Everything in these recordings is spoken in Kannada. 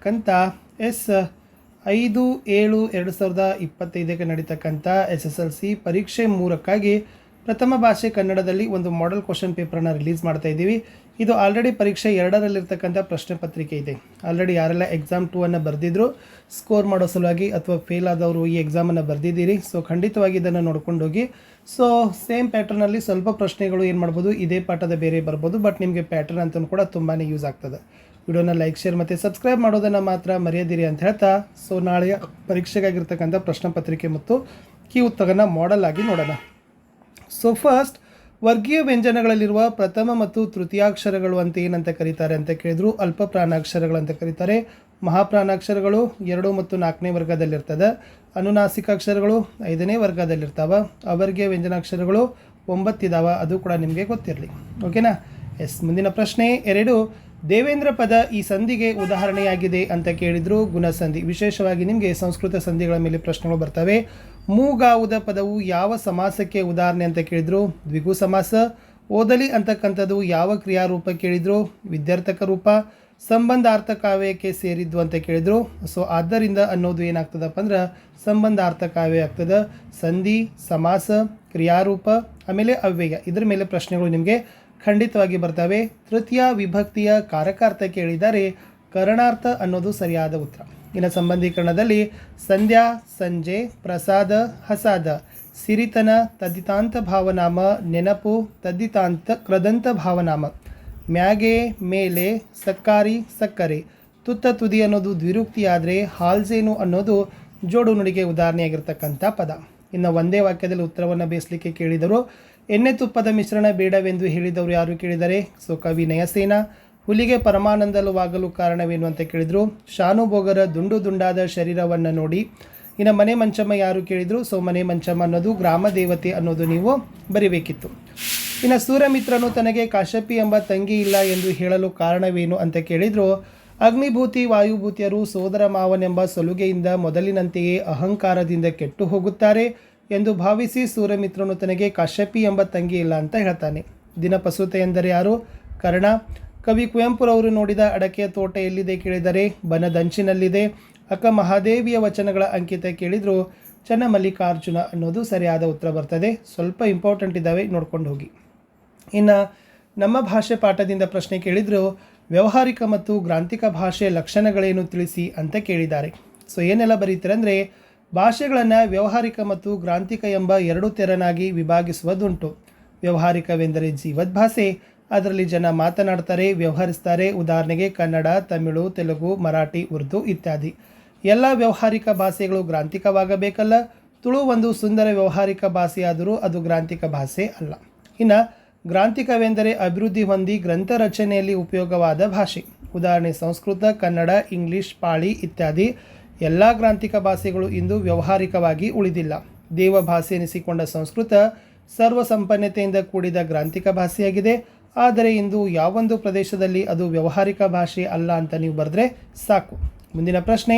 ಕಂತ S5/7/2025 ನಡೀತಕ್ಕಂಥ SSLC ಪರೀಕ್ಷೆ 3ಕ್ಕಾಗಿ ಪ್ರಥಮ ಭಾಷೆ ಕನ್ನಡದಲ್ಲಿ ಒಂದು ಮಾಡೆಲ್ ಕ್ವಶನ್ ಪೇಪರನ್ನು ರಿಲೀಸ್ ಮಾಡ್ತಾ ಇದ್ದೀವಿ. ಇದು ಆಲ್ರೆಡಿ ಪರೀಕ್ಷೆ 2ರಲ್ಲಿರ್ತಕ್ಕಂಥ ಪ್ರಶ್ನೆ ಪತ್ರಿಕೆ ಇದೆ. ಆಲ್ರೆಡಿ ಯಾರೆಲ್ಲ ಎಕ್ಸಾಮ್ 2 ಬರೆದಿದ್ರು ಸ್ಕೋರ್ ಮಾಡೋ ಸಲುವಾಗಿ ಅಥವಾ ಫೇಲ್ ಆದವರು ಈ ಎಕ್ಸಾಮನ್ನು ಬರೆದಿದ್ದೀರಿ. ಸೊ ಖಂಡಿತವಾಗಿ ಇದನ್ನು ನೋಡ್ಕೊಂಡೋಗಿ. ಸೊ ಸೇಮ್ ಪ್ಯಾಟರ್ನಲ್ಲಿ ಸ್ವಲ್ಪ ಪ್ರಶ್ನೆಗಳು ಏನು ಮಾಡ್ಬೋದು, ಇದೇ ಪಾಠದ ಬೇರೆ ಬರ್ಬೋದು, ಬಟ್ ನಿಮಗೆ ಪ್ಯಾಟರ್ನ್ ಅಂತಲೂ ಕೂಡ ತುಂಬಾ ಯೂಸ್ ಆಗ್ತದೆ. ವಿಡಿಯೋನ ಲೈಕ್, ಶೇರ್ ಮತ್ತು ಸಬ್ಸ್ಕ್ರೈಬ್ ಮಾಡೋದನ್ನು ಮಾತ್ರ ಮರೆಯದಿರಿ ಅಂತ ಹೇಳ್ತಾ, ಸೊ ನಾಳೆಯ ಪರೀಕ್ಷೆಗಾಗಿರ್ತಕ್ಕಂಥ ಪ್ರಶ್ನೆ ಪತ್ರಿಕೆ ಮತ್ತು ಕೀ ಉತ್ತರನ ಮಾಡೆಲ್ ಆಗಿ ನೋಡೋಣ. ಸೊ ಫಸ್ಟ್, ವರ್ಗೀಯ ವ್ಯಂಜನಗಳಲ್ಲಿರುವ ಪ್ರಥಮ ಮತ್ತು ತೃತೀಯಾಕ್ಷರಗಳು ಅಂತ ಏನಂತ ಕರೀತಾರೆ ಅಂತ ಕೇಳಿದ್ರು, ಅಲ್ಪ ಪ್ರಾಣಾಕ್ಷರಗಳಂತ ಕರೀತಾರೆ. ಮಹಾಪ್ರಾಣಾಕ್ಷರಗಳು 2 ಮತ್ತು 4ನೇ ವರ್ಗದಲ್ಲಿರ್ತದೆ. ಅನುನಾಸಿಕ ಅಕ್ಷರಗಳು 5ನೇ ವರ್ಗದಲ್ಲಿರ್ತಾವೆ. ಅವರ್ಗೀಯ ವ್ಯಂಜನಾಕ್ಷರಗಳು 9 ಇದಾವೆ, ಅದು ಕೂಡ ನಿಮಗೆ ಗೊತ್ತಿರಲಿ. ಓಕೆನಾ? ಎಸ್. ಮುಂದಿನ ಪ್ರಶ್ನೆ 2, ದೇವೇಂದ್ರ ಪದ ಈ ಸಂಧಿಗೆ ಉದಾಹರಣೆಯಾಗಿದೆ ಅಂತ ಕೇಳಿದ್ರು. ಗುಣಸಂಧಿ. ವಿಶೇಷವಾಗಿ ನಿಮಗೆ ಸಂಸ್ಕೃತ ಸಂಧಿಗಳ ಮೇಲೆ ಪ್ರಶ್ನೆಗಳು ಬರ್ತವೆ. ಮೂಗಾವುದ ಪದವು ಯಾವ ಸಮಾಸಕ್ಕೆ ಉದಾಹರಣೆ ಅಂತ ಕೇಳಿದ್ರು. ದ್ವಿಗು ಸಮಾಸ. ಓದಲಿ ಅಂತಕ್ಕಂಥದ್ದು ಯಾವ ಕ್ರಿಯಾರೂಪ ಕೇಳಿದ್ರು. ವಿದ್ಯಾರ್ಥಕ ರೂಪ. ಸಂಬಂಧಾರ್ಥ ಕಾವ್ಯಕ್ಕೆ ಸೇರಿದ್ದು ಅಂತ ಕೇಳಿದ್ರು. ಸೊ ಆದ್ದರಿಂದ ಅನ್ನೋದು ಏನಾಗ್ತದಪ್ಪ ಅಂದ್ರೆ ಸಂಬಂಧಾರ್ಥ ಕಾವ್ಯ ಆಗ್ತದೆ. ಸಂಧಿ, ಸಮಾಸ, ಕ್ರಿಯಾರೂಪ, ಆಮೇಲೆ ಅವ್ಯಯ, ಇದ್ರ ಮೇಲೆ ಪ್ರಶ್ನೆಗಳು ನಿಮಗೆ ಖಂಡಿತವಾಗಿ ಬರ್ತವೆ. ತೃತೀಯ ವಿಭಕ್ತಿಯ ಕಾರಕಾರ್ಥ ಕೇಳಿದರೆ ಕರಣಾರ್ಥ ಅನ್ನೋದು ಸರಿಯಾದ ಉತ್ತರ. ಇನ್ನು ಸಂಬಂಧೀಕರಣದಲ್ಲಿ ಸಂಧ್ಯಾ, ಸಂಜೆ, ಪ್ರಸಾದ, ಹಸಾದ, ಸಿರಿತನ, ತದ್ದಿತಾಂತ ಭಾವನಾಮ, ನೆನಪು, ತದ್ದಿತಾಂತ ಕೃದಂತ ಭಾವನಾಮ, ಮ್ಯಾಗೆ, ಮೇಲೆ, ಸಕ್ಕಾರಿ, ಸಕ್ಕರೆ, ತುತ್ತ ತುದಿ ಅನ್ನೋದು ದ್ವಿರುಕ್ತಿ ಆದರೆ ಹಾಲ್ಸೇನು ಅನ್ನೋದು ಜೋಡು ನುಡಿಗೆ ಉದಾಹರಣೆಯಾಗಿರ್ತಕ್ಕಂಥ ಪದ. ಇನ್ನು ಒಂದೇ ವಾಕ್ಯದಲ್ಲಿ ಉತ್ತರವನ್ನು ಬೇಯಿಸಲಿಕ್ಕೆ ಕೇಳಿದರು. ಎಣ್ಣೆ ತುಪ್ಪದ ಮಿಶ್ರಣ ಬೇಡವೆಂದು ಹೇಳಿದವರು ಯಾರು ಕೇಳಿದರೆ. ಸೊ ಕವಿ ನಯಸೇನ. ಹುಲಿಗೆ ಪರಮಾನಂದವಾಗಲು ಕಾರಣವೇನು ಅಂತ ಕೇಳಿದರು. ಶಾನುಭೋಗರ ದುಂಡು ದುಂಡಾದ ಶರೀರವನ್ನು ನೋಡಿ. ಇನ್ನು ಮನೆ ಮಂಚಮ್ಮ ಯಾರು ಕೇಳಿದರು. ಸೊ ಮನೆ ಮಂಚಮ್ಮ ಅನ್ನೋದು ಗ್ರಾಮ ದೇವತೆ ಅನ್ನೋದು ನೀವು ಬರಿಬೇಕಿತ್ತು. ಇನ್ನು ಸೂರ್ಯಮಿತ್ರನು ತನಗೆ ಕಾಶ್ಯಪಿ ಎಂಬ ತಂಗಿ ಇಲ್ಲ ಎಂದು ಹೇಳಲು ಕಾರಣವೇನು ಅಂತ ಕೇಳಿದರು. ಅಗ್ನಿಭೂತಿ ವಾಯುಭೂತಿಯರು ಸೋದರ ಮಾವನೆಂಬ ಸಲುಗೆಯಿಂದ ಮೊದಲಿನಂತೆಯೇ ಅಹಂಕಾರದಿಂದ ಕೆಟ್ಟು ಹೋಗುತ್ತಾರೆ ಎಂದು ಭಾವಿಸಿ ಸೂರ್ಯಮಿತ್ರನು ತನಗೆ ಕಾಶ್ಯಪಿ ಎಂಬ ತಂಗಿ ಇಲ್ಲ ಅಂತ ಹೇಳ್ತಾನೆ. ದಿನಪಸುತೆ ಎಂದರೆ ಯಾರು. ಕರ್ಣ. ಕವಿ ಕುವೆಂಪುರವರು ನೋಡಿದ ಅಡಕೆಯ ತೋಟ ಎಲ್ಲಿದೆ ಕೇಳಿದರೆ ಬನದಂಚಿನಲ್ಲಿದೆ. ಅಕ್ಕ ಮಹಾದೇವಿಯ ವಚನಗಳ ಅಂಕಿತ ಕೇಳಿದ್ರು. ಚನ್ನಮಲ್ಲಿಕಾರ್ಜುನ ಅನ್ನೋದು ಸರಿಯಾದ ಉತ್ತರ ಬರ್ತದೆ. ಸ್ವಲ್ಪ ಇಂಪಾರ್ಟೆಂಟ್ ಇದ್ದಾವೆ, ನೋಡ್ಕೊಂಡು ಹೋಗಿ. ಇನ್ನು ನಮ್ಮ ಭಾಷೆ ಪಾಠದಿಂದ ಪ್ರಶ್ನೆ ಕೇಳಿದ್ರು. ವ್ಯಾವಹಾರಿಕ ಮತ್ತು ಗ್ರಾಂಥಿಕ ಭಾಷೆಯ ಲಕ್ಷಣಗಳೇನು ತಿಳಿಸಿ ಅಂತ ಕೇಳಿದ್ದಾರೆ. ಸೊ ಏನೆಲ್ಲ ಬರೀತೀರಂದರೆ, ಭಾಷೆಗಳನ್ನು ವ್ಯಾವಹಾರಿಕ ಮತ್ತು ಗ್ರಾಂಥಿಕ ಎಂಬ 2 ತೆರನಾಗಿ ವಿಭಾಗಿಸುವುದುಂಟು. ವ್ಯಾವಹಾರಿಕವೆಂದರೆ ಜೀವದ್ ಭಾಷೆ, ಅದರಲ್ಲಿ ಜನ ಮಾತನಾಡ್ತಾರೆ, ವ್ಯವಹರಿಸ್ತಾರೆ. ಉದಾಹರಣೆಗೆ ಕನ್ನಡ, ತಮಿಳು, ತೆಲುಗು, ಮರಾಠಿ, ಉರ್ದು ಇತ್ಯಾದಿ. ಎಲ್ಲ ವ್ಯಾವಹಾರಿಕ ಭಾಷೆಗಳು ಗ್ರಾಂಥಿಕವಾಗಬೇಕಲ್ಲ. ತುಳು ಒಂದು ಸುಂದರ ವ್ಯಾವಹಾರಿಕ ಭಾಷೆಯಾದರೂ ಅದು ಗ್ರಾಂಥಿಕ ಭಾಷೆ ಅಲ್ಲ. ಇನ್ನು ಗ್ರಾಂಥಿಕವೆಂದರೆ ಅಭಿವೃದ್ಧಿ ಹೊಂದಿ ಗ್ರಂಥ ರಚನೆಯಲ್ಲಿ ಉಪಯೋಗವಾದ ಭಾಷೆ. ಉದಾಹರಣೆ ಸಂಸ್ಕೃತ, ಕನ್ನಡ, ಇಂಗ್ಲಿಷ್, ಪಾಳಿ ಇತ್ಯಾದಿ. ಎಲ್ಲ ಗ್ರಾಂಥಿಕ ಭಾಷೆಗಳು ಇಂದು ವ್ಯಾವಹಾರಿಕವಾಗಿ ಉಳಿದಿಲ್ಲ. ದೇವ ಭಾಷೆ ಎನಿಸಿಕೊಂಡ ಸಂಸ್ಕೃತ ಸರ್ವ ಸಂಪನ್ನತೆಯಿಂದ ಕೂಡಿದ ಗ್ರಾಂಥಿಕ ಭಾಷೆಯಾಗಿದೆ. ಆದರೆ ಇಂದು ಯಾವೊಂದು ಪ್ರದೇಶದಲ್ಲಿ ಅದು ವ್ಯಾವಹಾರಿಕ ಭಾಷೆ ಅಲ್ಲ ಅಂತ ನೀವು ಬರೆದ್ರೆ ಸಾಕು. ಮುಂದಿನ ಪ್ರಶ್ನೆ,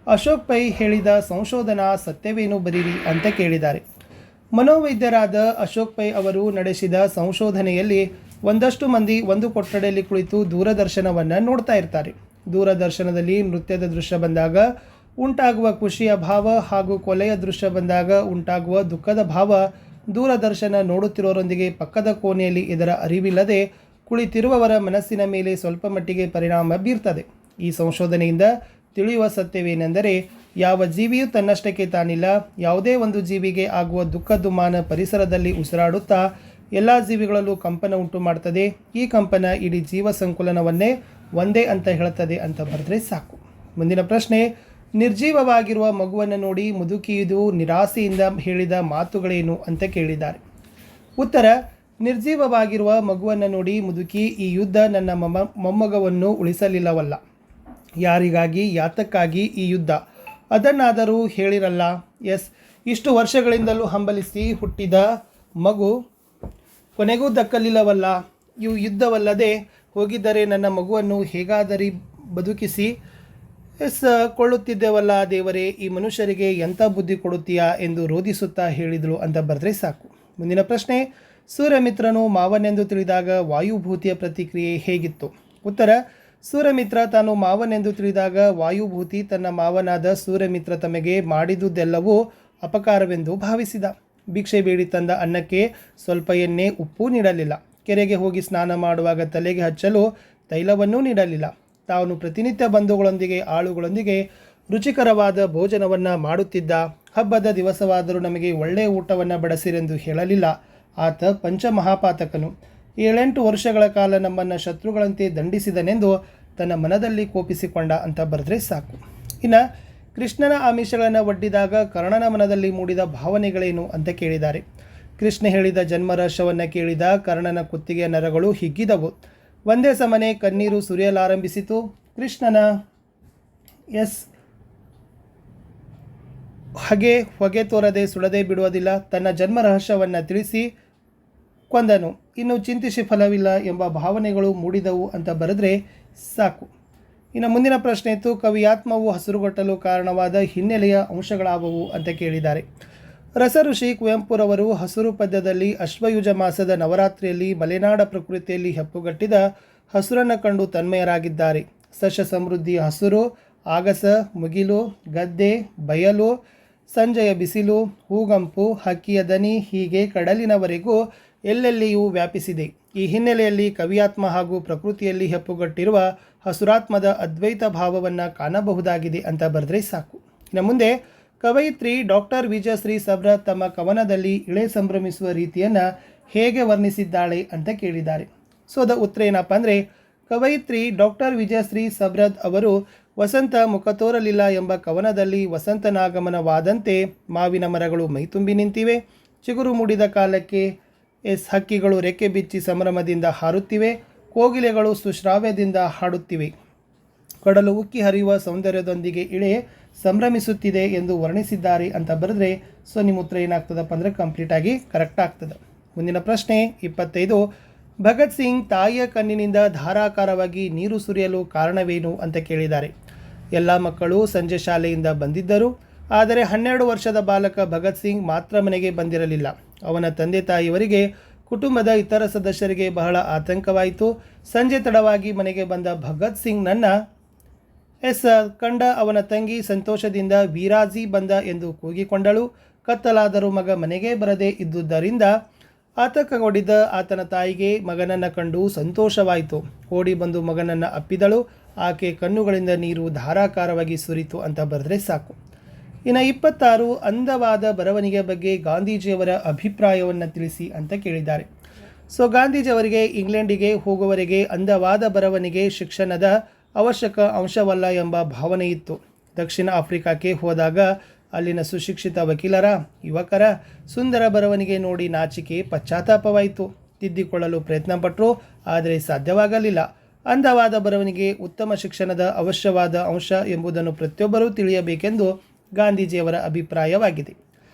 ಅಶೋಕ್ ಪೈ ಹೇಳಿದ ಸಂಶೋಧನಾ ಸತ್ಯವೇನು ಬರೀರಿ ಅಂತ ಕೇಳಿದ್ದಾರೆ. ಮನೋವೈದ್ಯರಾದ ಅಶೋಕ್ ಪೈ ಅವರು ನಡೆಸಿದ ಸಂಶೋಧನೆಯಲ್ಲಿ ಒಂದಷ್ಟು ಮಂದಿ ಒಂದು ಕೊಠಡಿಯಲ್ಲಿ ಕುಳಿತು ದೂರದರ್ಶನವನ್ನು ನೋಡ್ತಾ ಇರ್ತಾರೆ. ದೂರದರ್ಶನದಲ್ಲಿ ನೃತ್ಯದ ದೃಶ್ಯ ಬಂದಾಗ ಉಂಟಾಗುವ ಖುಷಿಯ ಭಾವ ಹಾಗೂ ಕೊಲೆಯ ದೃಶ್ಯ ಬಂದಾಗ ಉಂಟಾಗುವ ದುಃಖದ ಭಾವ ದೂರದರ್ಶನ ನೋಡುತ್ತಿರೋರೊಂದಿಗೆ ಪಕ್ಕದ ಕೋಣೆಯಲ್ಲಿ ಇದರ ಅರಿವಿಲ್ಲದೆ ಕುಳಿತಿರುವವರ ಮನಸ್ಸಿನ ಮೇಲೆ ಸ್ವಲ್ಪ ಮಟ್ಟಿಗೆ ಪರಿಣಾಮ ಬೀರ್ತದೆ. ಈ ಸಂಶೋಧನೆಯಿಂದ ತಿಳಿಯುವ ಸತ್ಯವೇನೆಂದರೆ, ಯಾವ ಜೀವಿಯೂ ತನ್ನಷ್ಟಕ್ಕೆ ತಾನಿಲ್ಲ. ಯಾವುದೇ ಒಂದು ಜೀವಿಗೆ ಆಗುವ ದುಃಖ ದುಮ್ಮಾನ ಪರಿಸರದಲ್ಲಿ ಉಸಿರಾಡುತ್ತಾ ಎಲ್ಲ ಜೀವಿಗಳಲ್ಲೂ ಕಂಪನ ಉಂಟು ಮಾಡ್ತದೆ. ಈ ಕಂಪನ ಇಡೀ ಜೀವ ಸಂಕುಲನವನ್ನೇ ಒಂದೇ ಅಂತ ಹೇಳ್ತದೆ ಅಂತ ಬರೆದ್ರೆ ಸಾಕು. ಮುಂದಿನ ಪ್ರಶ್ನೆ, ನಿರ್ಜೀವವಾಗಿರುವ ಮಗುವನ್ನು ನೋಡಿ ಮುದುಕಿಯುವುದು ನಿರಾಸೆಯಿಂದ ಹೇಳಿದ ಮಾತುಗಳೇನು ಅಂತ ಕೇಳಿದ್ದಾರೆ. ಉತ್ತರ, ನಿರ್ಜೀವವಾಗಿರುವ ಮಗುವನ್ನು ನೋಡಿ ಮುದುಕಿ, ಈ ಯುದ್ಧ ನನ್ನ ಮೊಮ್ಮಗವನ್ನು ಉಳಿಸಲಿಲ್ಲವಲ್ಲ. ಯಾರಿಗಾಗಿ, ಯಾತಕ್ಕಾಗಿ ಈ ಯುದ್ಧ, ಅದನ್ನಾದರೂ ಹೇಳಿರಲ್ಲ. ಎಸ್, ಇಷ್ಟು ವರ್ಷಗಳಿಂದಲೂ ಹಂಬಲಿಸಿ ಹುಟ್ಟಿದ ಮಗು ಕೊನೆಗೂ ದಕ್ಕಲಿಲ್ಲವಲ್ಲ. ಇವು ಯುದ್ಧವಲ್ಲದೆ ಹೋಗಿದ್ದರೆ ನನ್ನ ಮಗುವನ್ನು ಹೇಗಾದರೂ ಬದುಕಿಸಿ ಕೊಳ್ಳುತ್ತಿದ್ದೇವಲ್ಲ ದೇವರೇ, ಈ ಮನುಷ್ಯರಿಗೆ ಎಂಥ ಬುದ್ಧಿ ಕೊಡುತ್ತೀಯಾ ಎಂದು ರೋಧಿಸುತ್ತಾ ಹೇಳಿದಳು ಅಂತ ಬರೆದ್ರೆ ಸಾಕು. ಮುಂದಿನ ಪ್ರಶ್ನೆ, ಸೂರ್ಯಮಿತ್ರನು ಮಾವನೆಂದು ತಿಳಿದಾಗ ವಾಯುಭೂತಿಯ ಪ್ರತಿಕ್ರಿಯೆ ಹೇಗಿತ್ತು? ಉತ್ತರ, ಸೂರ್ಯಮಿತ್ರ ತಾನು ಮಾವನೆಂದು ತಿಳಿದಾಗ ವಾಯುಭೂತಿ ತನ್ನ ಮಾವನಾದ ಸೂರ್ಯಮಿತ್ರ ತಮಗೆ ಮಾಡಿದುದೆಲ್ಲವೂ ಅಪಕಾರವೆಂದು ಭಾವಿಸಿದ. ಭಿಕ್ಷೆ ಬೇಡಿ ತಂದ ಅನ್ನಕ್ಕೆ ಸ್ವಲ್ಪ ಎಣ್ಣೆ ಉಪ್ಪು ನೀಡಲಿಲ್ಲ. ಕೆರೆಗೆ ಹೋಗಿ ಸ್ನಾನ ಮಾಡುವಾಗ ತಲೆಗೆ ಹಚ್ಚಲು ತೈಲವನ್ನೂ ನೀಡಲಿಲ್ಲ. ತಾನು ಪ್ರತಿನಿತ್ಯ ಬಂಧುಗಳೊಂದಿಗೆ ಆಳುಗಳೊಂದಿಗೆ ರುಚಿಕರವಾದ ಭೋಜನವನ್ನು ಮಾಡುತ್ತಿದ್ದ. ಹಬ್ಬದ ದಿವಸವಾದರೂ ನಮಗೆ ಒಳ್ಳೆಯ ಊಟವನ್ನು ಬಡಿಸಿರೆಂದು ಹೇಳಲಿಲ್ಲ. ಆತ ಪಂಚಮಹಾಪಾತಕನು. 7-8 ವರ್ಷಗಳ ಕಾಲ ನಮ್ಮನ್ನು ಶತ್ರುಗಳಂತೆ ದಂಡಿಸಿದನೆಂದು ತನ್ನ ಮನದಲ್ಲಿ ಕೋಪಿಸಿಕೊಂಡ ಅಂತ ಬರೆದ್ರೆ ಸಾಕು. ಇನ್ನು ಕೃಷ್ಣನ ಆಮಿಷಗಳನ್ನು ಒಡ್ಡಿದಾಗ ಕರ್ಣನ ಮನದಲ್ಲಿ ಮೂಡಿದ ಭಾವನೆಗಳೇನು ಅಂತ ಕೇಳಿದ್ದಾರೆ. ಕೃಷ್ಣ ಹೇಳಿದ ಜನ್ಮರಹಸ್ಯವನ್ನು ಕೇಳಿದ ಕರ್ಣನ ಕುತ್ತಿಗೆಯ ನರಗಳು ಹಿಗ್ಗಿದವು. ಒಂದೇ ಸಮನೆ ಕಣ್ಣೀರು ಸುರಿಯಲಾರಂಭಿಸಿತು. ಕೃಷ್ಣನ ಹೊಗೆ ತೋರದೆ ಸುಡದೆ ಬಿಡುವುದಿಲ್ಲ. ತನ್ನ ಜನ್ಮ ರಹಸ್ಯವನ್ನು ತಿಳಿಸಿ ಕೊಂದನು. ಇನ್ನು ಚಿಂತಿಸಿ ಫಲವಿಲ್ಲ ಎಂಬ ಭಾವನೆಗಳು ಮೂಡಿದವು ಅಂತ ಬರೆದ್ರೆ ಸಾಕು. ಇನ್ನು ಮುಂದಿನ ಪ್ರಶ್ನೆ ಇತ್ತು, ಕವಿಯಾತ್ಮವು ಹಸುರುಗಟ್ಟಲು ಕಾರಣವಾದ ಹಿನ್ನೆಲೆಯ ಅಂಶಗಳಾವುವು ಅಂತ ಕೇಳಿದ್ದಾರೆ. ರಸಋಷಿ ಕುವೆಂಪುರವರು ಹಸುರು ಪದ್ಯದಲ್ಲಿ ಅಶ್ವಯುಜ ಮಾಸದ ನವರಾತ್ರಿಯಲ್ಲಿ ಮಲೆನಾಡ ಪ್ರಕೃತಿಯಲ್ಲಿ ಹೆಪ್ಪುಗಟ್ಟಿದ ಹಸುರನ್ನು ಕಂಡು ತನ್ಮಯರಾಗಿದ್ದಾರೆ. ಸಸ್ಯ ಸಮೃದ್ಧಿಯ ಹಸುರು, ಆಗಸ, ಮುಗಿಲು, ಗದ್ದೆ, ಬಯಲು, ಸಂಜೆಯ ಬಿಸಿಲು, ಹೂಗಂಪು, ಹಕ್ಕಿಯ ದನಿ ಹೀಗೆ ಕಡಲಿನವರೆಗೂ ಎಲ್ಲೆಲ್ಲಿಯೂ ವ್ಯಾಪಿಸಿದೆ. ಈ ಹಿನ್ನೆಲೆಯಲ್ಲಿ ಕವಿಯಾತ್ಮ ಹಾಗೂ ಪ್ರಕೃತಿಯಲ್ಲಿ ಹೆಪ್ಪುಗಟ್ಟಿರುವ ಹಸುರಾತ್ಮದ ಅದ್ವೈತ ಭಾವವನ್ನು ಕಾಣಬಹುದಾಗಿದೆ ಅಂತ ಬರೆದ್ರೆ ಸಾಕು. ಇನ್ನು ಮುಂದೆ ಕವಯಿತ್ರಿ ಡಾಕ್ಟರ್ ವಿಜಯಶ್ರೀ ಸಬ್ರತ್ ತಮ್ಮ ಕವನದಲ್ಲಿ ಇಳೆ ಸಂಭ್ರಮಿಸುವ ರೀತಿಯನ್ನು ಹೇಗೆ ವರ್ಣಿಸಿದ್ದಾಳೆ ಅಂತ ಕೇಳಿದ್ದಾರೆ. ಸೊ ಉತ್ತರ ಏನಪ್ಪ ಅಂದರೆ, ಕವಯಿತ್ರಿ ಡಾಕ್ಟರ್ ವಿಜಯಶ್ರೀ ಸಬ್ರತ್ ಅವರು ವಸಂತ ಮುಖ ತೋರಲಿಲ್ಲ ಎಂಬ ಕವನದಲ್ಲಿ ವಸಂತನಾಗಮನವಾದಂತೆ ಮಾವಿನ ಮರಗಳು ಮೈತುಂಬಿ ನಿಂತಿವೆ. ಚಿಗುರು ಮೂಡಿದ ಕಾಲಕ್ಕೆ ಹಕ್ಕಿಗಳು ರೆಕ್ಕೆ ಬಿಚ್ಚಿ ಸಂಭ್ರಮದಿಂದ ಹಾರುತ್ತಿವೆ. ಕೋಗಿಲೆಗಳು ಸುಶ್ರಾವ್ಯದಿಂದ ಹಾಡುತ್ತಿವೆ. ಕಡಲು ಉಕ್ಕಿ ಹರಿಯುವ ಸೌಂದರ್ಯದೊಂದಿಗೆ ಇಳೆ ಸಂಭ್ರಮಿಸುತ್ತಿದೆ ಎಂದು ವರ್ಣಿಸಿದ್ದಾರೆ ಅಂತ ಬರೆದ್ರೆ ಸೊ ನಿಮ್ಮ ಉತ್ತರ ಏನಾಗ್ತದಪ್ಪ ಅಂದರೆ ಕಂಪ್ಲೀಟಾಗಿ ಕರೆಕ್ಟ್ ಆಗ್ತದೆ. ಮುಂದಿನ ಪ್ರಶ್ನೆ 25. ಭಗತ್ ಸಿಂಗ್ ತಾಯಿಯ ಕಣ್ಣಿನಿಂದ ಧಾರಾಕಾರವಾಗಿ ನೀರು ಸುರಿಯಲು ಕಾರಣವೇನು ಅಂತ ಕೇಳಿದ್ದಾರೆ. ಎಲ್ಲ ಮಕ್ಕಳು ಸಂಜೆ ಶಾಲೆಯಿಂದ ಬಂದಿದ್ದರು. ಆದರೆ 12 ವರ್ಷದ ಬಾಲಕ ಭಗತ್ ಸಿಂಗ್ ಮಾತ್ರ ಮನೆಗೆ ಬಂದಿರಲಿಲ್ಲ. ಅವನ ತಂದೆ ತಾಯಿಯವರಿಗೆ ಕುಟುಂಬದ ಇತರ ಸದಸ್ಯರಿಗೆ ಬಹಳ ಆತಂಕವಾಯಿತು. ಸಂಜೆ ತಡವಾಗಿ ಮನೆಗೆ ಬಂದ ಭಗತ್ ಸಿಂಗ್ ನನ್ನ ಕಂಡ ಅವನ ತಂಗಿ ಸಂತೋಷದಿಂದ ವೀರಾಜಿ ಬಂದ ಎಂದು ಕೂಗಿಕೊಂಡಳು. ಕತ್ತಲಾದರೂ ಮಗ ಮನೆಗೆ ಬರದೇ ಇದ್ದುದರಿಂದ ಆತಂಕಗೊಂಡಿದ್ದ ಆತನ ತಾಯಿಗೆ ಮಗನನ್ನು ಕಂಡು ಸಂತೋಷವಾಯಿತು. ಓಡಿ ಬಂದು ಮಗನನ್ನು ಅಪ್ಪಿದಳು. ಆಕೆ ಕಣ್ಣುಗಳಿಂದ ನೀರು ಧಾರಾಕಾರವಾಗಿ ಸುರಿತು ಅಂತ ಬರೆದ್ರೆ ಸಾಕು. ಇನ್ನು 26. ಅಂದವಾದ ಬರವಣಿಗೆ ಬಗ್ಗೆ ಗಾಂಧೀಜಿಯವರ ಅಭಿಪ್ರಾಯವನ್ನು ತಿಳಿಸಿ ಅಂತ ಕೇಳಿದ್ದಾರೆ. ಸೊ ಗಾಂಧೀಜಿಯವರಿಗೆ ಇಂಗ್ಲೆಂಡಿಗೆ ಹೋಗುವವರೆಗೆ ಅಂದವಾದ ಬರವಣಿಗೆ ಶಿಕ್ಷಣದ ಅವಶ್ಯಕ ಅಂಶವಲ್ಲ ಎಂಬ ಭಾವನೆ ಇತ್ತು. ದಕ್ಷಿಣ ಆಫ್ರಿಕಾಕ್ಕೆ ಹೋದಾಗ ಅಲ್ಲಿನ ಸುಶಿಕ್ಷಿತ ವಕೀಲರ ಯುವಕರ ಸುಂದರ ಬರವಣಿಗೆ ನೋಡಿ ನಾಚಿಕೆ ಪಶ್ಚಾತ್ತಾಪವಾಯಿತು. ತಿದ್ದಿಕೊಳ್ಳಲು ಪ್ರಯತ್ನಪಟ್ಟರು, ಆದರೆ ಸಾಧ್ಯವಾಗಲಿಲ್ಲ. ಅಂದವಾದ ಬರವಣಿಗೆ ಉತ್ತಮ ಶಿಕ್ಷಣದ ಅವಶ್ಯವಾದ ಅಂಶ ಎಂಬುದನ್ನು ಪ್ರತಿಯೊಬ್ಬರೂ ತಿಳಿಯಬೇಕೆಂದು ಗಾಂಧೀಜಿಯವರ ಅಭಿಪ್ರಾಯವಾಗಿದೆ.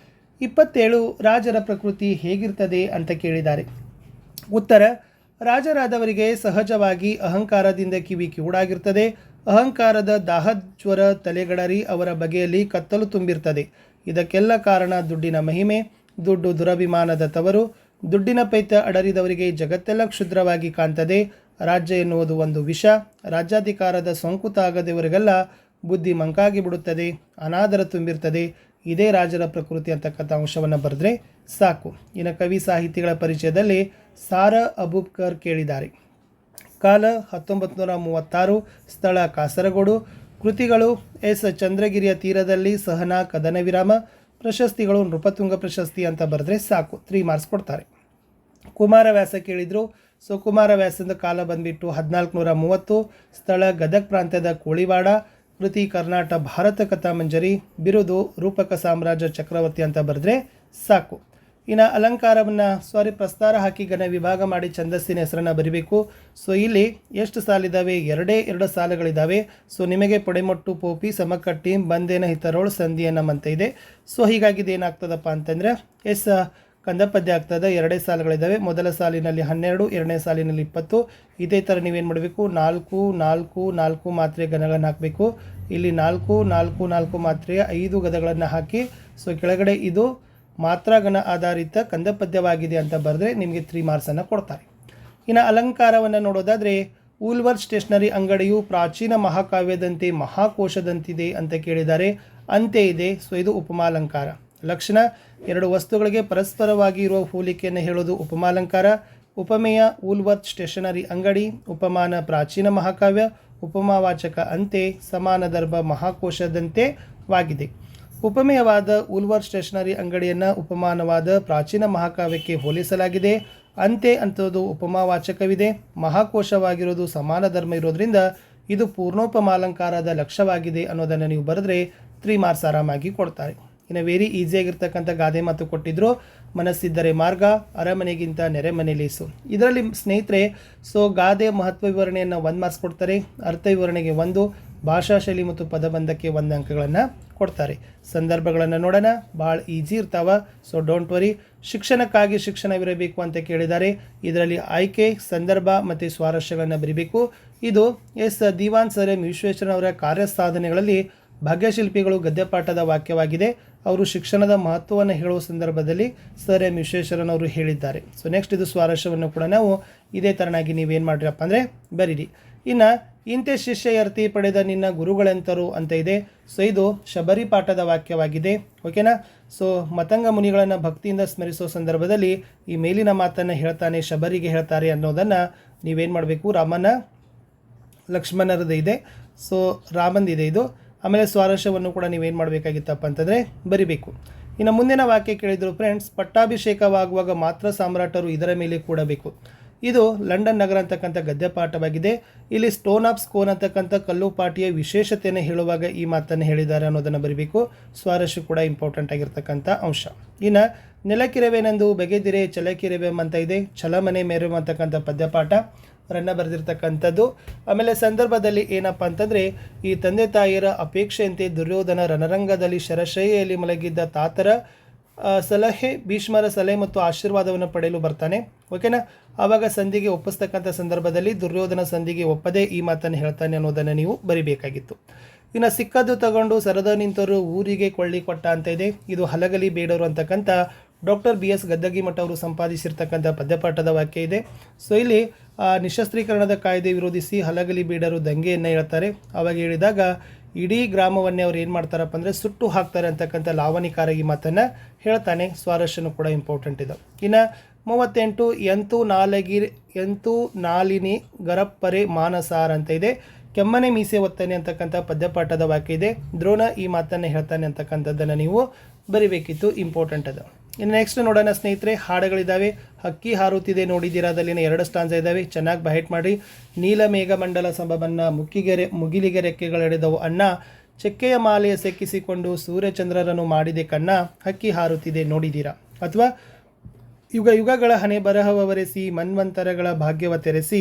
27. ರಾಜರ ಪ್ರಕೃತಿ ಹೇಗಿರ್ತದೆ ಅಂತ ಕೇಳಿದ್ದಾರೆ. ಉತ್ತರ: ರಾಜರಾದವರಿಗೆ ಸಹಜವಾಗಿ ಅಹಂಕಾರದಿಂದ ಕಿವಿ ಕಿವುಡಾಗಿರ್ತದೆ. ಅಹಂಕಾರದ ದಾಹಜ್ವರ ತಲೆಗಡರಿ ಅವರ ಬಗೆಯಲ್ಲಿ ಕತ್ತಲು ತುಂಬಿರ್ತದೆ. ಇದಕ್ಕೆಲ್ಲ ಕಾರಣ ದುಡ್ಡಿನ ಮಹಿಮೆ. ದುಡ್ಡು ದುರಭಿಮಾನದ ತವರು. ದುಡ್ಡಿನ ಪೈತ ಅಡರಿದವರಿಗೆ ಜಗತ್ತೆಲ್ಲ ಕ್ಷುದ್ರವಾಗಿ ಕಾಣ್ತದೆ. ರಾಜ್ಯ ಎನ್ನುವುದು ಒಂದು ವಿಷ. ರಾಜ್ಯಾಧಿಕಾರದ ಸೋಂಕು ತಾಗದವರಿಗೆಲ್ಲ ಬುದ್ಧಿ ಮಂಕಾಗಿ ಬಿಡುತ್ತದೆ. ಅನಾದರ ತುಂಬಿರ್ತದೆ. ಇದೇ ರಾಜರ ಪ್ರಕೃತಿ ಅಂತಕ್ಕಂಥ ಅಂಶವನ್ನು ಬರೆದ್ರೆ ಸಾಕು. ಇನ್ನು ಕವಿ ಸಾಹಿತಿಗಳ ಪರಿಚಯದಲ್ಲಿ ಸಾರ ಅಬೂಬ್ಕರ್ ಕೇಳಿದ್ದಾರೆ. ಕಾಲ 1936. ಸ್ಥಳ ಕಾಸರಗೋಡು. ಕೃತಿಗಳು ಚಂದ್ರಗಿರಿಯ ತೀರದಲ್ಲಿ ಸಹನಾ ಕದನ ವಿರಾಮ. ಪ್ರಶಸ್ತಿಗಳು ನೃಪತುಂಗ ಪ್ರಶಸ್ತಿ ಅಂತ ಬರೆದ್ರೆ ಸಾಕು. 3 ಮಾರ್ಕ್ಸ್ ಕೊಡ್ತಾರೆ. ಕುಮಾರವ್ಯಾಸ ಕೇಳಿದರು. ಸೊ ಕುಮಾರವ್ಯಾಸದ ಕಾಲ ಬಂದ್ಬಿಟ್ಟು 1430. ಸ್ಥಳ ಗದಗ್ ಪ್ರಾಂತ್ಯದ ಕೋಳಿವಾಡ. ಕೃತಿ ಕರ್ನಾಟ ಭಾರತ ಕಥಾಮಂಜರಿ. ಬಿರುದು ರೂಪಕ ಸಾಮ್ರಾಜ್ಯ ಚಕ್ರವರ್ತಿ ಅಂತ ಬರೆದ್ರೆ ಸಾಕು. ಇನ್ನು ಅಲಂಕಾರವನ್ನು ಪ್ರಸ್ತಾರ ಹಾಕಿ ಘನ ವಿಭಾಗ ಮಾಡಿ ಛಂದಸ್ಸಿನ ಹೆಸರನ್ನು ಬರಿಬೇಕು. ಸೊ ಇಲ್ಲಿ ಎಷ್ಟು ಸಾಲಿದ್ದಾವೆ? 2 ಸಾಲುಗಳಿದ್ದಾವೆ. ಸೊ ನಿಮಗೆ ಪೊಡೆಮೊಟ್ಟು ಪೋಪಿ ಸಮಕಟ್ಟಿ ಬಂದೇನ ಹಿತರೋಳು ಸಂಧಿಯನ್ನು ಮಂತ ಇದೆ. ಸೊ ಹೀಗಾಗಿ ಇದೇನಾಗ್ತದಪ್ಪ ಅಂತಂದರೆ ಕಂದಪದ್ಯ ಆಗ್ತದೆ. 2 ಸಾಲುಗಳಿದ್ದಾವೆ. ಮೊದಲ ಸಾಲಿನಲ್ಲಿ 12, 2ನೇ ಸಾಲಿನಲ್ಲಿ 20. ಇದೇ ಥರ ನೀವೇನು ಮಾಡಬೇಕು? 4, 4, 4 ಮಾತ್ರೆ ಗಣಗಳನ್ನು ಹಾಕಬೇಕು. ಇಲ್ಲಿ 4, 4, 4 ಮಾತ್ರೆಯ 5 ಗದಗಳನ್ನು ಹಾಕಿ ಸೊ ಕೆಳಗಡೆ ಇದು ಮಾತ್ರಾಗಣ ಆಧಾರಿತ ಕಂದಪದ್ಯವಾಗಿದೆ ಅಂತ ಬರೆದ್ರೆ ನಿಮಗೆ 3 ಮಾರ್ಕ್ಸನ್ನು ಕೊಡ್ತಾರೆ. ಇನ್ನು ಅಲಂಕಾರವನ್ನು ನೋಡೋದಾದರೆ ಊಲ್ವರ್ ಸ್ಟೇಷನರಿ ಅಂಗಡಿಯು ಪ್ರಾಚೀನ ಮಹಾಕಾವ್ಯದಂತೆ ಮಹಾಕೋಶದಂತಿದೆ ಅಂತ ಕೇಳಿದ್ದಾರೆ. ಅಂತೆ ಇದೆ. ಸೊ ಇದು ಉಪಮಾಲಂಕಾರ. ಲಕ್ಷಣ: ಎರಡು ವಸ್ತುಗಳಿಗೆ ಪರಸ್ಪರವಾಗಿ ಇರುವ ಹೋಲಿಕೆಯನ್ನು ಹೇಳೋದು ಉಪಮಾಲಂಕಾರ. ಉಪಮೇಯ ಊಲ್ವರ್ತ್ ಸ್ಟೇಷನರಿ ಅಂಗಡಿ, ಉಪಮಾನ ಪ್ರಾಚೀನ ಮಹಾಕಾವ್ಯ, ಉಪಮಾವಾಚಕ ಅಂತೆ, ಸಮಾನದರ್ಭ ಮಹಾಕೋಶದಂತೆ ವಾಗಿದೆ. ಉಪಮೇಯವಾದ ಊಲ್ವರ್ ಸ್ಟೇಷನರಿ ಅಂಗಡಿಯನ್ನು ಉಪಮಾನವಾದ ಪ್ರಾಚೀನ ಮಹಾಕಾವ್ಯಕ್ಕೆ ಹೋಲಿಸಲಾಗಿದೆ. ಅಂತೆ ಅಂತದ್ದು ಉಪಮಾವಾಚಕವಿದೆ. ಮಹಾಕೋಶವಾಗಿರೋದು ಸಮಾನ ಧರ್ಮ ಇರೋದ್ರಿಂದ ಇದು ಪೂರ್ಣೋಪಮಾಲಂಕಾರದ ಲಕ್ಷ್ಯವಾಗಿದೆ ಅನ್ನೋದನ್ನು ನೀವು ಬರೆದ್ರೆ 3 ಮಾರ್ಕ್ಸ್ ಆರಾಮಾಗಿ ಕೊಡ್ತಾರೆ. ಇನ್ನು ವೆರಿ ಈಸಿಯಾಗಿರ್ತಕ್ಕಂಥ ಗಾದೆ ಮಾತು ಕೊಟ್ಟಿದ್ರು. ಮನಸ್ಸಿದ್ದರೆ ಮಾರ್ಗ, ಅರಮನೆಗಿಂತ ನೆರೆಮನೆ ಲೇಸು. ಇದರಲ್ಲಿ ಸ್ನೇಹಿತರೆ ಗಾದೆ ಮಹತ್ವ ವಿವರಣೆಯನ್ನು 1 ಮಾರ್ಕ್ಸ್ ಕೊಡ್ತಾರೆ, ಅರ್ಥ ವಿವರಣೆಗೆ 1, ಭಾಷಾ ಶೈಲಿ ಮತ್ತು ಪದಬಂಧಕ್ಕೆ 1 ಅಂಕಗಳನ್ನು ಕೊಡ್ತಾರೆ. ಸಂದರ್ಭಗಳನ್ನು ನೋಡೋಣ, ಭಾಳ ಈಸಿ ಇರ್ತಾವ. Don't worry. ಶಿಕ್ಷಣಕ್ಕಾಗಿ ಶಿಕ್ಷಣವಿರಬೇಕು ಅಂತ ಕೇಳಿದ್ದಾರೆ. ಇದರಲ್ಲಿ ಆಯ್ಕೆ, ಸಂದರ್ಭ ಮತ್ತು ಸ್ವಾರಸ್ಯಗಳನ್ನು ಬರೀಬೇಕು. ಇದು ದಿವಾನ್ ಸರ್ ಎಂ ವಿಶ್ವೇಶ್ವರಯ್ಯನವರ ಕಾರ್ಯ ಸಾಧನೆಗಳಲ್ಲಿ ಭಾಗ್ಯಶಿಲ್ಪಿಗಳು ಗದ್ಯಪಾಠದ ವಾಕ್ಯವಾಗಿದೆ. ಅವರು ಶಿಕ್ಷಣದ ಮಹತ್ವವನ್ನು ಹೇಳುವ ಸಂದರ್ಭದಲ್ಲಿ ಸರ್ ಎಂ ವಿಶ್ವೇಶ್ವರಯ್ಯನವರು ಹೇಳಿದ್ದಾರೆ. ನೆಕ್ಸ್ಟ್ ಇದು ಸ್ವಾರಸ್ಯವನ್ನು ಕೂಡ ನಾವು ಇದೇ ಥರನಾಗಿ ನೀವೇನು ಮಾಡಿರಪ್ಪ ಅಂದರೆ ಬರೀರಿ. ಇನ್ನು ಇಂತೆ ಶಿಷ್ಯಯರ್ತಿ ಪಡೆದ ನಿನ್ನ ಗುರುಗಳೆಂತರು ಅಂತ ಇದೆ. ಇದು ಶಬರಿ ಪಾಠದ ವಾಕ್ಯವಾಗಿದೆ. ಓಕೆನಾ. ಮತಂಗ ಮುನಿಗಳನ್ನು ಭಕ್ತಿಯಿಂದ ಸ್ಮರಿಸೋ ಸಂದರ್ಭದಲ್ಲಿ ಈ ಮೇಲಿನ ಮಾತನ್ನು ಹೇಳ್ತಾನೆ, ಶಬರಿಗೆ ಹೇಳ್ತಾರೆ ಅನ್ನೋದನ್ನು ನೀವೇನು ಮಾಡಬೇಕು, ರಾಮನ ಲಕ್ಷ್ಮಣರದ್ದು ಇದೆ, ರಾಮಂದಿದೆ ಇದು. ಆಮೇಲೆ ಸ್ವಾರಸ್ಯವನ್ನು ಕೂಡ ನೀವೇನು ಮಾಡಬೇಕಾಗಿತ್ತಪ್ಪ ಅಂತಂದರೆ ಬರಿಬೇಕು. ಇನ್ನು ಮುಂದಿನ ವಾಕ್ಯ ಕೇಳಿದರು ಫ್ರೆಂಡ್ಸ್, ಪಟ್ಟಾಭಿಷೇಕವಾಗುವಾಗ ಮಾತ್ರ ಸಾಮ್ರಾಟರು ಇದರ ಮೇಲೆ ಕೂಡಬೇಕು. ಇದು ಲಂಡನ್ ನಗರ ಅಂತಕ್ಕಂಥ ಗದ್ಯಪಾಠವಾಗಿದೆ. ಇಲ್ಲಿ ಸ್ಟೋನ್ ಆಫ್ ಸ್ಕೋನ್ ಅಂತಕ್ಕಂಥ ಕಲ್ಲು ಪಾಟಿಯ ವಿಶೇಷತೆಯನ್ನು ಹೇಳುವಾಗ ಈ ಮಾತನ್ನು ಹೇಳಿದ್ದಾರೆ ಅನ್ನೋದನ್ನು ಬರೀಬೇಕು. ಸ್ವಾರಸ್ಯ ಕೂಡ ಇಂಪಾರ್ಟೆಂಟ್ ಆಗಿರ್ತಕ್ಕಂಥ ಅಂಶ. ಇನ್ನು ನೆಲಕಿರವೆನೆಂದು ಬೆಗೆದಿರೆ ಛಲಕಿರವೆ ಅಂತ ಇದೆ. ಛಲಮನೆ ಮೇರು ಅಂತಕ್ಕಂಥ ಪದ್ಯಪಾಠ ರನ್ನ ಬರೆದಿರ್ತಕ್ಕಂಥದ್ದು. ಆಮೇಲೆ ಸಂದರ್ಭದಲ್ಲಿ ಏನಪ್ಪ ಅಂತಂದರೆ, ಈ ತಂದೆ ತಾಯಿಯರ ಅಪೇಕ್ಷೆಯಂತೆ ದುರ್ಯೋಧನ ರಣರಂಗದಲ್ಲಿ ಶರಶೈಯಲ್ಲಿ ಮಲಗಿದ್ದ ತಾತರ ಸಲಹೆ, ಭೀಷ್ಮರ ಸಲಹೆ ಮತ್ತು ಆಶೀರ್ವಾದವನ್ನು ಪಡೆಯಲು ಬರ್ತಾನೆ. ಓಕೆನಾ. ಆವಾಗ ಸಂಧಿಗೆ ಒಪ್ಪಿಸ್ತಕ್ಕಂಥ ಸಂದರ್ಭದಲ್ಲಿ ದುರ್ಯೋಧನ ಸಂಧಿಗೆ ಒಪ್ಪದೇ ಈ ಮಾತನ್ನು ಹೇಳ್ತಾನೆ ಅನ್ನೋದನ್ನು ನೀವು ಬರಿಬೇಕಾಗಿತ್ತು. ಇನ್ನು ಸಿಕ್ಕದ್ದು ತಗೊಂಡು ಸರದ ನಿಂತರು ಊರಿಗೆ ಕೊಳ್ಳಿ ಕೊಟ್ಟ ಅಂತ ಇದೆ. ಇದು ಹಲಗಲಿ ಬೇಡರು ಅಂತಕ್ಕಂಥ ಡಾಕ್ಟರ್ BS ಗದ್ದಗಿಮಠ ಅವರು ಸಂಪಾದಿಸಿರ್ತಕ್ಕಂಥ ಪದ್ಯಪಾಠದ ವಾಕ್ಯ ಇದೆ. ಇಲ್ಲಿ ನಿಶಸ್ತ್ರೀಕರಣದ ಕಾಯ್ದೆ ವಿರೋಧಿಸಿ ಹಲಗಲಿ ಬೇಡರು ದಂಗೆಯನ್ನು ಹೇಳ್ತಾರೆ. ಅವಾಗ ಹೇಳಿದಾಗ ಇಡೀ ಗ್ರಾಮವನ್ನೇ ಅವ್ರು ಏನು ಮಾಡ್ತಾರಪ್ಪ ಅಂದರೆ ಸುಟ್ಟು ಹಾಕ್ತಾರೆ ಅಂತಕ್ಕಂಥ ಲಾವಣಿಕಾರಗಿ ಮಾತನ್ನು ಹೇಳ್ತಾನೆ. ಸ್ವಾರಸ್ಯನೂ ಕೂಡ ಇಂಪಾರ್ಟೆಂಟ್ ಇದೆ. ಇನ್ನು 38 ಎಂತೂ ನಾಲಿನಿ ಗರಪ್ಪರೆ ಮಾನಸಾರ ಅಂತ ಇದೆ. ಕೆಮ್ಮನೆ ಮೀಸೆ ಒತ್ತಾನೆ ಅಂತಕ್ಕಂಥ ಪದ್ಯಪಾಠದ ವಾಕ್ಯ ಇದೆ. ದ್ರೋಣ ಈ ಮಾತನ್ನು ಹೇಳ್ತಾನೆ ಅಂತಕ್ಕಂಥದ್ದನ್ನು ನೀವು ಬರಿಬೇಕಿತ್ತು. ಇಂಪಾರ್ಟೆಂಟ್ ಅದು. ಇನ್ನು ನೆಕ್ಸ್ಟ್ ನೋಡೋಣ ಸ್ನೇಹಿತರೆ, ಹಾಡುಗಳಿದ್ದಾವೆ. ಹಕ್ಕಿ ಹಾರುತ್ತಿದೆ ನೋಡಿದ್ದೀರಾ, ಅದಲ್ಲಿನ 2 ಸ್ಟಾನ್ಸ್ ಇದ್ದಾವೆ. ಚೆನ್ನಾಗಿ ಬೈಟ್ ಮಾಡಿ. ನೀಲ ಮೇಘಮಂಡಲ ಸಂಭವನ್ನ ಮುಗಿಲಿಗೆ ರೆಕ್ಕೆಗಳೆಳೆದವು ಅಣ್ಣ, ಚೆಕ್ಕೆಯ ಮಾಲೆಯ ಸೆಕ್ಕಿಸಿಕೊಂಡು ಸೂರ್ಯಚಂದ್ರರನ್ನು ಮಾಡಿದೆ ಕಣ್ಣ, ಹಕ್ಕಿ ಹಾರುತ್ತಿದೆ ನೋಡಿದ್ದೀರಾ. ಅಥವಾ ಯುಗ ಯುಗಗಳ ಹಣೆ ಬರಹವರೆಸಿ ಮನ್ವಂತರಗಳ ಭಾಗ್ಯವ ತೆರೆಸಿ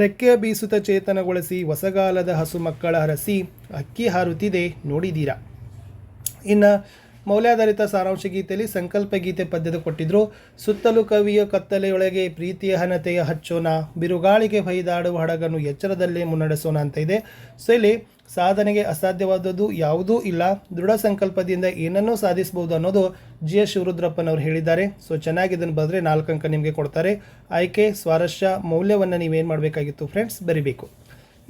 ರೆಕ್ಕೆಯ ಬೀಸುತ್ತ ಚೇತನಗೊಳಿಸಿ ಹೊಸಗಾಲದ ಹಸು ಮಕ್ಕಳ ಹರಸಿ ಹಕ್ಕಿ ಹಾರುತ್ತಿದೆ ನೋಡಿದ್ದೀರಾ. ಇನ್ನು ಮೌಲ್ಯಾಧಾರಿತ ಸಾರಾಂಶ ಗೀತೆಯಲ್ಲಿ ಸಂಕಲ್ಪ ಗೀತೆ ಪದ್ಯದ ಕೊಟ್ಟಿದ್ರು. ಸುತ್ತಲೂ ಕವಿಯ ಕತ್ತಲೆಯೊಳಗೆ ಪ್ರೀತಿಯ ಹನತೆಯ ಹಚ್ಚೋಣ, ಬಿರುಗಾಳಿಗೆ ಹೊಯ್ದಾಡುವ ಹಡಗನ್ನು ಎಚ್ಚರದಲ್ಲೇ ಮುನ್ನಡೆಸೋಣ ಅಂತ ಇದೆ. ಇಲ್ಲಿ ಸಾಧನೆಗೆ ಅಸಾಧ್ಯವಾದದ್ದು ಯಾವುದೂ ಇಲ್ಲ, ದೃಢ ಸಂಕಲ್ಪದಿಂದ ಏನನ್ನೂ ಸಾಧಿಸಬಹುದು ಅನ್ನೋದು GS ಶಿವರುದ್ರಪ್ಪನವರು ಹೇಳಿದ್ದಾರೆ. ಚೆನ್ನಾಗಿ ಇದನ್ನು ಬರೆದ್ರೆ 4 ಅಂಕ ನಿಮಗೆ ಕೊಡ್ತಾರೆ. ಆಯ್ಕೆ, ಸ್ವಾರಸ್ಯ, ಮೌಲ್ಯವನ್ನು ನೀವೇನು ಮಾಡಬೇಕಾಗಿತ್ತು ಫ್ರೆಂಡ್ಸ್ ಬರಿಬೇಕು.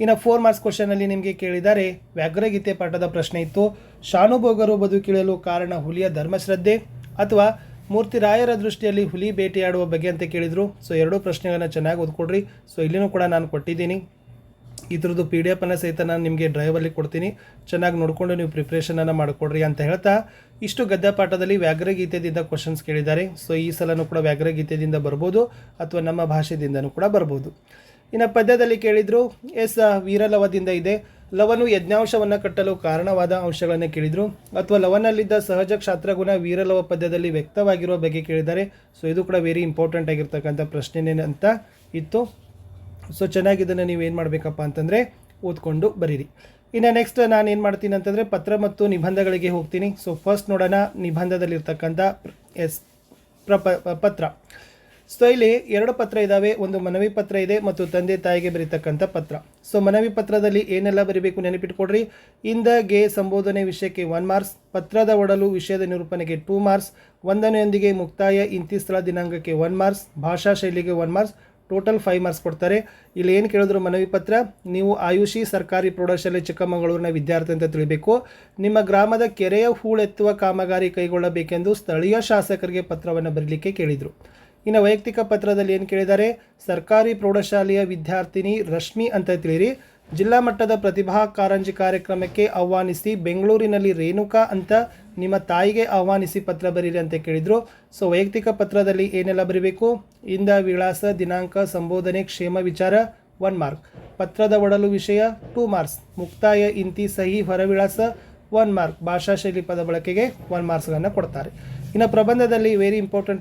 ಇನ್ನು 4 ಮಾರ್ಕ್ಸ್ ಕ್ವಶನಲ್ಲಿ ನಿಮಗೆ ಕೇಳಿದ್ದಾರೆ. ವ್ಯಾಘ್ರಗೀತೆ ಪಾಠದ ಪ್ರಶ್ನೆ ಇತ್ತು. ಶಾನುಭೋಗರು ಬದುಕಿಳಲು ಕಾರಣ ಹುಲಿಯ ಧರ್ಮಶ್ರದ್ಧೆ ಅಥವಾ ಮೂರ್ತಿರಾಯರ ದೃಷ್ಟಿಯಲ್ಲಿ ಹುಲಿ ಬೇಟೆಯಾಡುವ ಬಗ್ಗೆ ಅಂತ ಕೇಳಿದರು. 2 ಪ್ರಶ್ನೆಗಳನ್ನು ಚೆನ್ನಾಗಿ ಓದ್ಕೊಡ್ರಿ. ಇಲ್ಲಿನೂ ಕೂಡ ನಾನು ಕೊಟ್ಟಿದ್ದೀನಿ. ಇದ್ರದ್ದು PDF ಅನ್ನು ಸಹಿತ ನಾನು ನಿಮಗೆ ಡ್ರೈವಲ್ಲಿ ಕೊಡ್ತೀನಿ. ಚೆನ್ನಾಗಿ ನೋಡಿಕೊಂಡು ನೀವು ಪ್ರಿಪ್ರೇಷನನ್ನು ಮಾಡಿಕೊಡ್ರಿ ಅಂತ ಹೇಳ್ತಾ, ಇಷ್ಟು ಗದ್ಯಪಾಠದಲ್ಲಿ ವ್ಯಾಘ್ರಗೀತೆಯಿಂದ ಕ್ವಶನ್ಸ್ ಕೇಳಿದ್ದಾರೆ. ಈ ಸಲನೂ ಕೂಡ ವ್ಯಾಘ್ರಗೀತೆಯಿಂದ ಬರ್ಬೋದು ಅಥವಾ ನಮ್ಮ ಭಾಷೆದಿಂದನೂ ಕೂಡ ಬರ್ಬೋದು. ಇನ್ನು ಪದ್ಯದಲ್ಲಿ ಕೇಳಿದರು. ವೀರಲವದಿಂದ ಇದೆ. ಲವನು ಯಜ್ಞಾಂಶವನ್ನು ಕಟ್ಟಲು ಕಾರಣವಾದ ಅಂಶಗಳನ್ನು ಕೇಳಿದರು. ಅಥವಾ ಲವನಲ್ಲಿದ್ದ ಸಹಜ ಕ್ಷಾತ್ರಗುಣ ವೀರಲವ ಪದ್ಯದಲ್ಲಿ ವ್ಯಕ್ತವಾಗಿರುವ ಬಗ್ಗೆ ಕೇಳಿದ್ದಾರೆ. ಇದು ಕೂಡ ವೆರಿ ಇಂಪಾರ್ಟೆಂಟ್ ಆಗಿರ್ತಕ್ಕಂಥ ಪ್ರಶ್ನೆ ಅಂತ ಇತ್ತು. ಚೆನ್ನಾಗಿ ಇದನ್ನು ನೀವು ಏನು ಮಾಡಬೇಕಪ್ಪ ಅಂತಂದರೆ ಓದ್ಕೊಂಡು ಬರೀರಿ. ಇನ್ನು ನೆಕ್ಸ್ಟ್ ನಾನು ಏನು ಮಾಡ್ತೀನಿ ಅಂತಂದರೆ ಪತ್ರ ಮತ್ತು ನಿಬಂಧಗಳಿಗೆ ಹೋಗ್ತೀನಿ. ಫಸ್ಟ್ ನೋಡೋಣ ನಿಬಂಧದಲ್ಲಿರ್ತಕ್ಕಂಥ ಪತ್ರ. ಇಲ್ಲಿ 2 ಪತ್ರ ಇದ್ದಾವೆ. ಒಂದು ಮನವಿ ಪತ್ರ ಇದೆ ಮತ್ತು ತಂದೆ ತಾಯಿಗೆ ಬರೀತಕ್ಕಂಥ ಪತ್ರ. ಮನವಿ ಪತ್ರದಲ್ಲಿ ಏನೆಲ್ಲ ಬರೀಬೇಕು ನೆನಪಿಟ್ಕೊಡ್ರಿ. ಇಂದ ಗೆ ಸಂಬೋಧನೆ ವಿಷಯಕ್ಕೆ 1 ಮಾರ್ಕ್ಸ್, ಪತ್ರದ ಒಡಲು ವಿಷಯದ ನಿರೂಪಣೆಗೆ 2 ಮಾರ್ಕ್ಸ್, ವಂದನೆಯೊಂದಿಗೆ ಮುಕ್ತಾಯ ಇಂತಿ ಸ್ಥಳ ದಿನಾಂಕಕ್ಕೆ 1 ಮಾರ್ಕ್ಸ್, ಭಾಷಾ ಶೈಲಿಗೆ 1 ಮಾರ್ಕ್ಸ್, ಟೋಟಲ್ 5 ಮಾರ್ಕ್ಸ್ ಕೊಡ್ತಾರೆ. ಇಲ್ಲಿ ಏನು ಕೇಳಿದ್ರು ಮನವಿ ಪತ್ರ, ನೀವು ಆಯುಷಿ ಸರ್ಕಾರಿ ಪ್ರೌಢಶಾಲೆ ಚಿಕ್ಕಮಗಳೂರಿನ ವಿದ್ಯಾರ್ಥಿ ಅಂತ ತಿಳಿಬೇಕು. ನಿಮ್ಮ ಗ್ರಾಮದ ಕೆರೆಯ ಹೂಳೆತ್ತುವ ಕಾಮಗಾರಿ ಕೈಗೊಳ್ಳಬೇಕೆಂದು ಸ್ಥಳೀಯ ಶಾಸಕರಿಗೆ ಪತ್ರವನ್ನು ಬರೀಲಿಕ್ಕೆ ಕೇಳಿದರು. ಇನ್ನು ವೈಯಕ್ತಿಕ ಪತ್ರದಲ್ಲಿ ಏನು ಕೇಳಿದ್ದಾರೆ, ಸರ್ಕಾರಿ ಪ್ರೌಢಶಾಲೆಯ ವಿದ್ಯಾರ್ಥಿನಿ ರಶ್ಮಿ ಅಂತ ತಿಳಿರಿ, ಜಿಲ್ಲಾ ಮಟ್ಟದ ಪ್ರತಿಭಾ ಕಾರಂಜಿ ಕಾರ್ಯಕ್ರಮಕ್ಕೆ ಆಹ್ವಾನಿಸಿ ಬೆಂಗಳೂರಿನಲ್ಲಿ ರೇಣುಕಾ ಅಂತ ನಿಮ್ಮ ತಾಯಿಗೆ ಆಹ್ವಾನಿಸಿ ಪತ್ರ ಬರೀರಿ ಅಂತ ಕೇಳಿದರು. ಸೊ ವೈಯಕ್ತಿಕ ಪತ್ರದಲ್ಲಿ ಏನೆಲ್ಲ ಬರೀಬೇಕು, ಇಂದ ವಿಳಾಸ ದಿನಾಂಕ ಸಂಬೋಧನೆ ಕ್ಷೇಮ ವಿಚಾರ 1 ಮಾರ್ಕ್, ಪತ್ರದ ಒಡಲು ವಿಷಯ 2 ಮಾರ್ಕ್ಸ್, ಮುಕ್ತಾಯ ಇಂತಿ ಸಹಿ ಹೊರವಿಳಾಸ 1 ಮಾರ್ಕ್, ಭಾಷಾ ಶೈಲಿ ಪದ ಬಳಕೆಗೆ 1 ಮಾರ್ಕ್ಸ್ಗಳನ್ನು ಕೊಡ್ತಾರೆ. ಇನ್ನು ಪ್ರಬಂಧದಲ್ಲಿ ವೆರಿ ಇಂಪಾರ್ಟೆಂಟ್